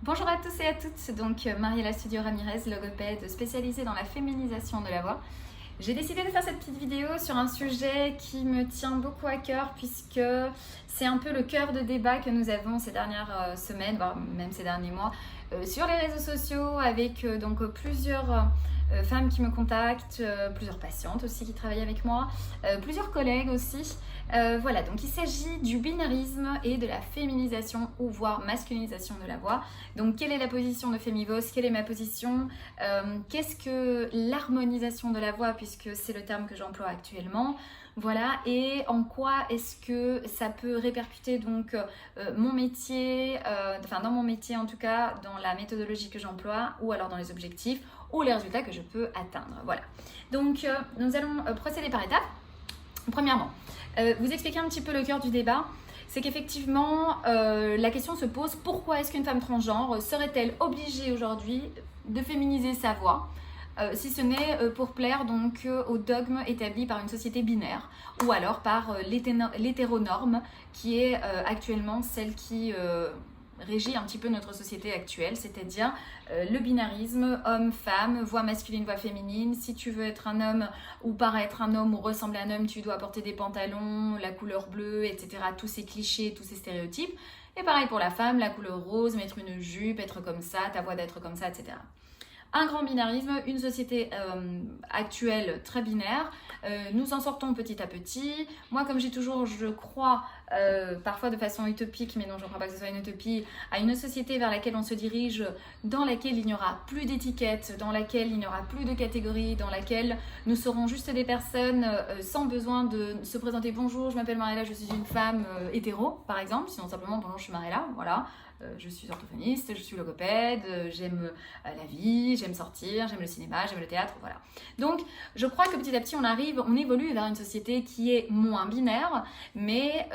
Bonjour à tous et à toutes, donc Mariela Studio Ramirez, logopède spécialisée dans la féminisation de la voix. J'ai décidé de faire cette petite vidéo sur un sujet qui me tient beaucoup à cœur puisque c'est un peu le cœur de débat que nous avons ces dernières semaines, voire même ces derniers mois, sur les réseaux sociaux avec donc plusieurs femmes qui me contactent, plusieurs patientes aussi qui travaillent avec moi, plusieurs collègues aussi. Voilà, donc il s'agit du binarisme et de la féminisation ou voire masculinisation de la voix. Donc quelle est la position de Femivos? Quelle est ma position? Qu'est-ce que l'harmonisation de la voix, puisque c'est le terme que j'emploie actuellement? Voilà, et en quoi est-ce que ça peut répercuter donc mon métier, dans mon métier en tout cas, dans la méthodologie que j'emploie, ou alors dans les objectifs, ou les résultats que je peux atteindre. Voilà, donc nous allons procéder par étapes. Premièrement, vous expliquer un petit peu le cœur du débat, c'est qu'effectivement, la question se pose, pourquoi est-ce qu'une femme transgenre serait-elle obligée aujourd'hui de féminiser sa voix, si ce n'est pour plaire donc au dogme établi par une société binaire, ou alors par l'hétéronorme qui est actuellement celle qui régit un petit peu notre société actuelle, c'est-à-dire le binarisme homme-femme, voix masculine, voix féminine. Si tu veux être un homme ou paraître un homme ou ressembler à un homme, tu dois porter des pantalons, la couleur bleue, etc. Tous ces clichés, tous ces stéréotypes. Et pareil pour la femme, la couleur rose, mettre une jupe, être comme ça, ta voix d'être comme ça, etc. Un grand binarisme, une société actuelle très binaire. Nous en sortons petit à petit. Moi, comme j'ai toujours, je crois, parfois de façon utopique, mais non, je ne crois pas que ce soit une utopie, à une société vers laquelle on se dirige, dans laquelle il n'y aura plus d'étiquettes, dans laquelle il n'y aura plus de catégories, dans laquelle nous serons juste des personnes sans besoin de se présenter. Bonjour, je m'appelle Mariela, je suis une femme hétéro, par exemple, sinon simplement bonjour, je suis Mariela, voilà. Je suis orthophoniste, je suis logopède, j'aime la vie, j'aime sortir, j'aime le cinéma, j'aime le théâtre, voilà. Donc, je crois que petit à petit, on évolue vers une société qui est moins binaire, mais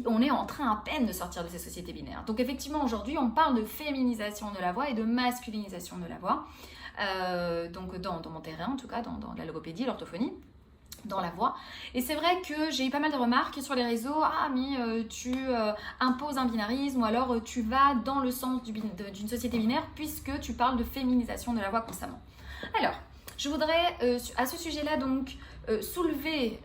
on est en train à peine de sortir de ces sociétés binaires. Donc, effectivement, aujourd'hui, on parle de féminisation de la voix et de masculinisation de la voix. Donc, dans mon terrain, en tout cas, dans la logopédie, l'orthophonie, dans la voix. Et c'est vrai que j'ai eu pas mal de remarques sur les réseaux. Ah, mais tu imposes un binarisme, ou alors tu vas dans le sens d'une société binaire puisque tu parles de féminisation de la voix constamment. Alors, je voudrais à ce sujet-là donc soulever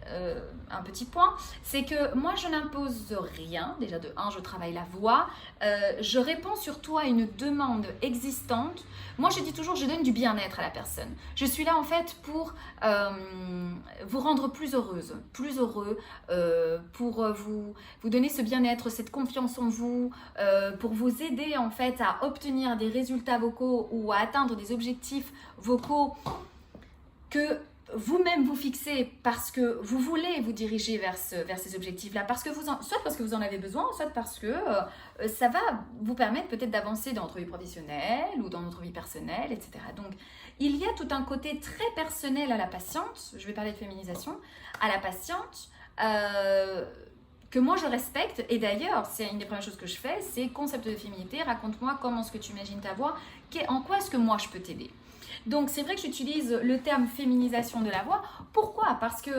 un petit point, c'est que moi je n'impose rien. Déjà de 1, je travaille la voix, je réponds surtout à une demande existante. Moi je dis toujours, je donne du bien-être à la personne. Je suis là en fait pour vous rendre plus heureuse, plus heureux, pour vous donner ce bien-être, cette confiance en vous, pour vous aider en fait à obtenir des résultats vocaux ou à atteindre des objectifs vocaux que vous-même vous fixez parce que vous voulez vous diriger vers ces objectifs-là, soit parce que vous en avez besoin, soit parce que ça va vous permettre peut-être d'avancer dans votre vie professionnelle ou dans notre vie personnelle, etc. Donc, il y a tout un côté très personnel à la patiente, je vais parler de féminisation, à la patiente, que moi je respecte. Et d'ailleurs, c'est une des premières choses que je fais, c'est concept de féminité, raconte-moi comment est-ce que tu imagines ta voix, en quoi est-ce que moi je peux t'aider. Donc c'est vrai que j'utilise le terme féminisation de la voix. Pourquoi? Parce que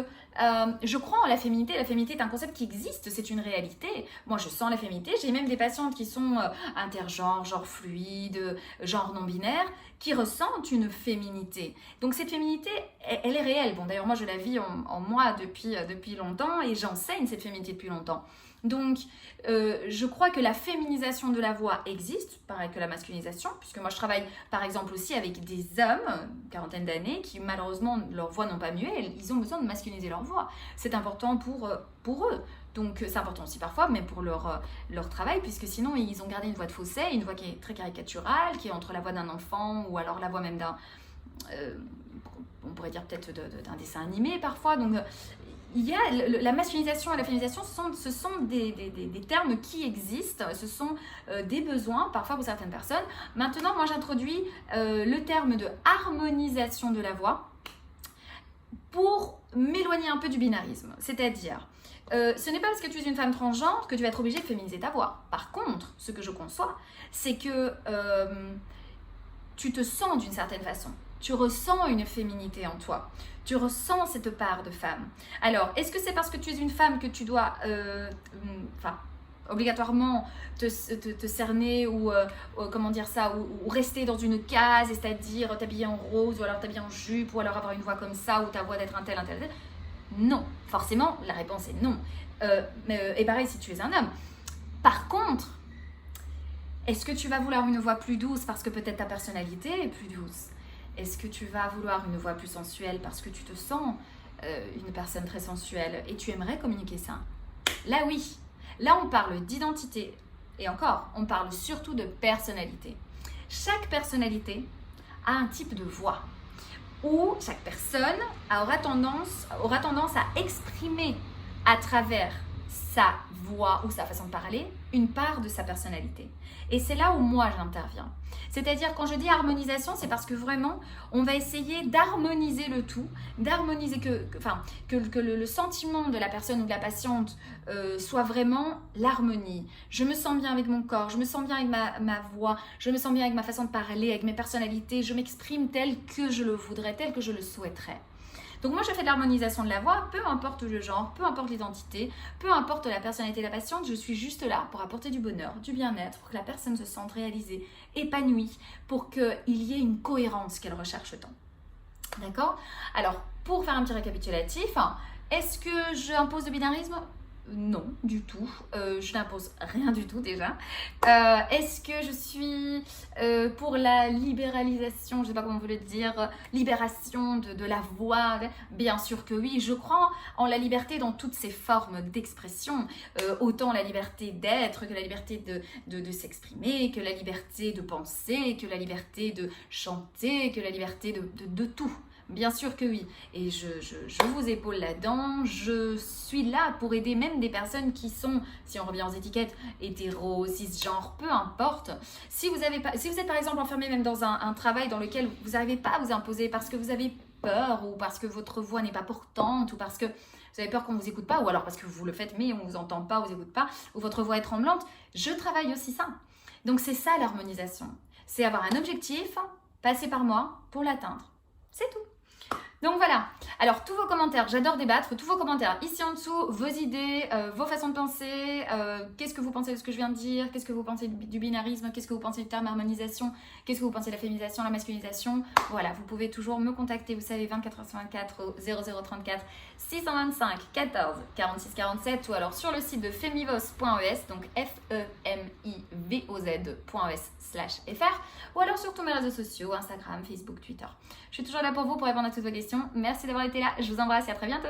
je crois en la féminité. La féminité est un concept qui existe, c'est une réalité. Moi je sens la féminité, j'ai même des patientes qui sont intergenres, genre fluide, genre non-binaire, qui ressentent une féminité. Donc cette féminité, elle est réelle. Bon d'ailleurs moi je la vis en moi depuis longtemps et j'enseigne cette féminité depuis longtemps. Donc, je crois que la féminisation de la voix existe, pareil que la masculinisation, puisque moi je travaille par exemple aussi avec des hommes, une quarantaine d'années, qui malheureusement leur voix n'ont pas mué, ils ont besoin de masculiniser leur voix. C'est important pour eux. Donc c'est important aussi parfois, mais pour leur travail, puisque sinon ils ont gardé une voix de fausset, une voix qui est très caricaturale, qui est entre la voix d'un enfant ou alors la voix même d'un... on pourrait dire peut-être d'un dessin animé parfois. Donc il y a la masculinisation et la féminisation, ce sont des termes qui existent, ce sont des besoins parfois pour certaines personnes. Maintenant, moi j'introduis le terme de harmonisation de la voix pour m'éloigner un peu du binarisme. C'est-à-dire, ce n'est pas parce que tu es une femme transgenre que tu vas être obligée de féminiser ta voix. Par contre, ce que je conçois, c'est que tu te sens d'une certaine façon. Tu ressens une féminité en toi. Tu ressens cette part de femme. Alors, est-ce que c'est parce que tu es une femme que tu dois obligatoirement te cerner ou comment dire ça, ou rester dans une case, c'est-à-dire t'habiller en rose ou alors t'habiller en jupe ou alors avoir une voix comme ça ou ta voix d'être un tel, un tel, un tel. Non, forcément, la réponse est non. Et pareil si tu es un homme. Par contre, est-ce que tu vas vouloir une voix plus douce parce que peut-être ta personnalité est plus douce? Est-ce que tu vas vouloir une voix plus sensuelle parce que tu te sens une personne très sensuelle et tu aimerais communiquer ça? Là oui, là on parle d'identité et encore, on parle surtout de personnalité. Chaque personnalité a un type de voix où chaque personne aura tendance à exprimer à travers sa voix ou sa façon de parler une part de sa personnalité. Et c'est là où moi j'interviens. C'est-à-dire quand je dis harmonisation, c'est parce que vraiment on va essayer d'harmoniser le tout, d'harmoniser que le sentiment de la personne ou de la patiente soit vraiment l'harmonie. Je me sens bien avec mon corps, je me sens bien avec ma voix, je me sens bien avec ma façon de parler, avec mes personnalités, je m'exprime tel que je le voudrais, tel que je le souhaiterais. Donc moi je fais de l'harmonisation de la voix, peu importe le genre, peu importe l'identité, peu importe la personnalité de la patiente, je suis juste là pour apporter du bonheur, du bien-être, pour que la personne se sente réalisée, épanouie, pour qu'il y ait une cohérence qu'elle recherche tant. D'accord? Alors pour faire un petit récapitulatif, est-ce que j'impose le binarisme? Non, du tout. Je n'impose rien du tout déjà. Est-ce que je suis pour la libéralisation, je ne sais pas comment vous le dire, libération de la voix? Bien sûr que oui. Je crois en la liberté dans toutes ses formes d'expression. Autant la liberté d'être que la liberté de s'exprimer, que la liberté de penser, que la liberté de chanter, que la liberté de tout. Bien sûr que oui, et je vous épaule là-dedans, je suis là pour aider même des personnes qui sont, si on revient aux étiquettes, hétéros, cisgenres, peu importe. Si vous êtes par exemple enfermé même dans un travail dans lequel vous n'arrivez pas à vous imposer parce que vous avez peur ou parce que votre voix n'est pas portante ou parce que vous avez peur qu'on ne vous écoute pas ou alors parce que vous le faites mais on ne vous entend pas, on ne vous écoute pas ou votre voix est tremblante, je travaille aussi ça. Donc c'est ça l'harmonisation, c'est avoir un objectif, passer par moi pour l'atteindre, c'est tout. Donc voilà, alors tous vos commentaires, j'adore débattre, tous vos commentaires ici en dessous, vos idées, vos façons de penser, qu'est-ce que vous pensez de ce que je viens de dire, qu'est-ce que vous pensez du binarisme, qu'est-ce que vous pensez du terme harmonisation, qu'est-ce que vous pensez de la féminisation, la masculinisation. Voilà, vous pouvez toujours me contacter, vous savez, 24h24 au 0034 625 14 46 47 ou alors sur le site de femivos.es, donc FEMIVOZ.es/fr ou alors sur tous mes réseaux sociaux, Instagram, Facebook, Twitter. Je suis toujours là pour vous pour répondre à toutes vos questions. Merci d'avoir été là, je vous embrasse et à très bientôt.